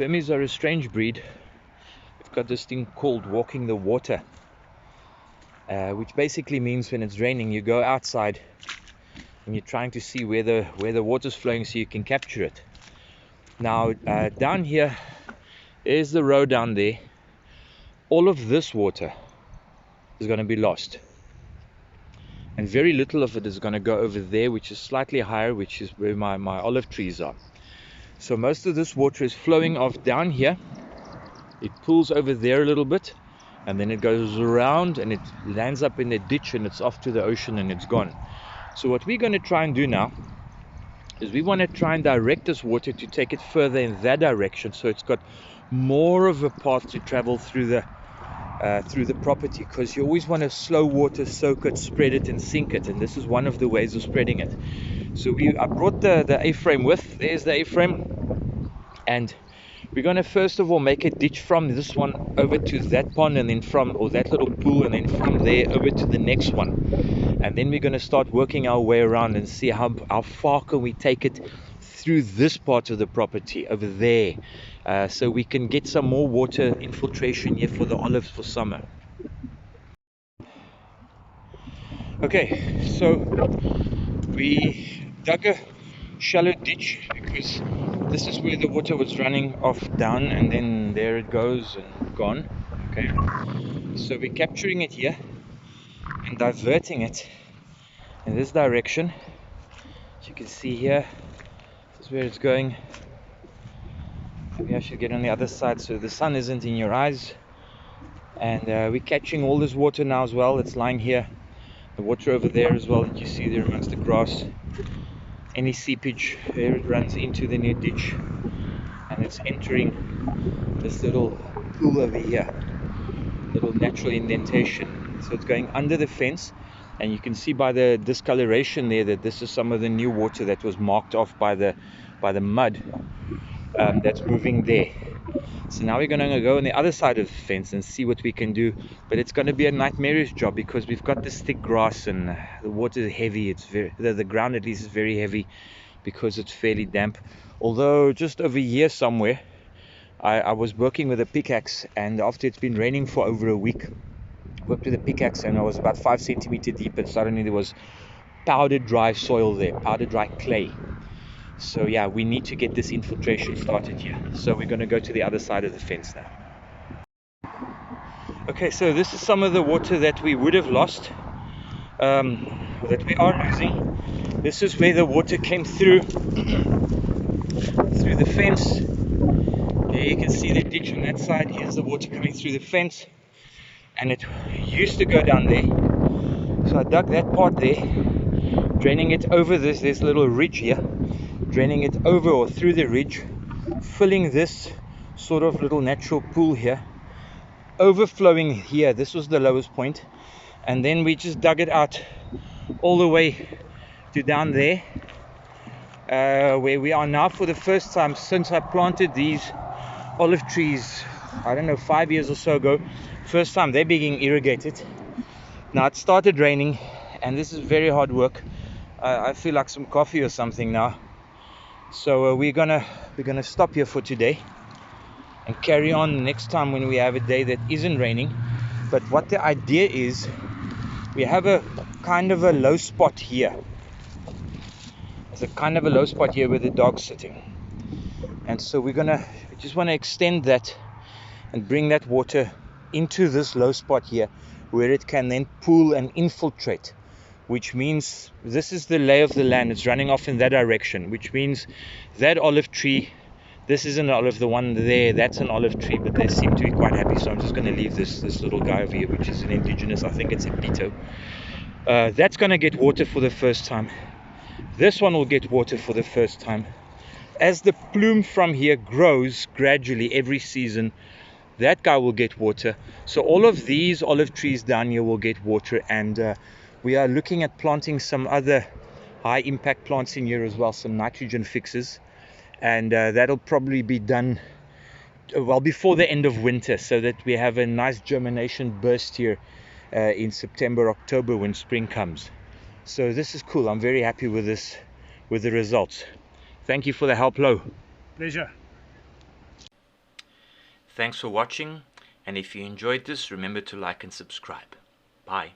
Burmese are a strange breed. They've got this thing called walking the water, which basically means when it's raining, you go outside and you're trying to see where the water's flowing so you can capture it. Now, down here, there's the road down there. All of this water is going to be lost, and very little of it is going to go over there, which is slightly higher, which is where my olive trees are. So most of this water is flowing off down here. It pulls over there a little bit, and then it goes around and it lands up in a ditch, and it's off to the ocean and it's gone. So what we're going to try and do now is we want to try and direct this water to take it further in that direction, so it's got more of a path to travel through the property, because you always want to slow water, soak it, spread it and sink it, and this is one of the ways of spreading it. So I brought the A-frame with. There's the A-frame, and we're going to first of all make a ditch from this one over to that pond, and then that little pool, and then from there over to the next one, and then we're going to start working our way around and see how far can we take it through this part of the property over there, so we can get some more water infiltration here for the olives for summer. Okay, so we dug a shallow ditch because this is where the water was running off down, and then there it goes and gone. Okay, so we're capturing it here and diverting it in this direction. As you can see here, this is where it's going. Maybe I should get on the other side so the sun isn't in your eyes. And we're catching all this water now as well. It's lying here. The water over there as well that you see there amongst the grass. Any seepage there, it runs into the new ditch, and it's entering this little pool over here, little natural indentation. So it's going under the fence, and you can see by the discoloration there that this is some of the new water that was marked off by the mud that's moving there. So now we're going to go on the other side of the fence and see what we can do, but it's going to be a nightmarish job because we've got this thick grass and the water is heavy. It's the ground at least is very heavy because it's fairly damp. Although just over here somewhere I was working with a pickaxe, and after it's been raining for over a week, worked with a pickaxe, and I was about 5 centimeters deep, and suddenly there was powdered dry soil there, powdered dry clay. So yeah, we need to get this infiltration started here. So we're going to go to the other side of the fence now. Okay, so this is some of the water that we would have lost, that we are losing. This is where the water came through the fence. There you can see the ditch on that side. Here's the water coming through the fence, and it used to go down there. So I dug that part there, draining it over there's a little ridge here, draining it over or through the ridge, filling this sort of little natural pool here, overflowing here. This was the lowest point, and then we just dug it out all the way to down there, where we are now for the first time since I planted these olive trees, I don't know, 5 years or so ago. First time they're being irrigated. Now it started raining, and this is very hard work. I feel like some coffee or something now. So we're gonna stop here for today and carry on next time when we have a day that isn't raining. But what the idea is, we have a kind of a low spot here. There's a kind of a low spot here where the dog's sitting, and so we just want to extend that and bring that water into this low spot here, where it can then pool and infiltrate, which means this is the lay of the land. It's running off in that direction, which means that olive tree, this is an olive, the one there, that's an olive tree, but they seem to be quite happy. So I'm just going to leave this little guy over here, which is an indigenous, I think it's a Pito. That's going to get water for the first time. This one will get water for the first time. As the plume from here grows gradually every season, that guy will get water. So all of these olive trees down here will get water, and we are looking at planting some other high impact plants in here as well, some nitrogen fixes, and that'll probably be done well before the end of winter, so that we have a nice germination burst here in September, October, when spring comes. So this is cool. I'm very happy with this, with the results. Thank you for the help, Lo. Pleasure. Thanks for watching, and if you enjoyed this, remember to like and subscribe. Bye.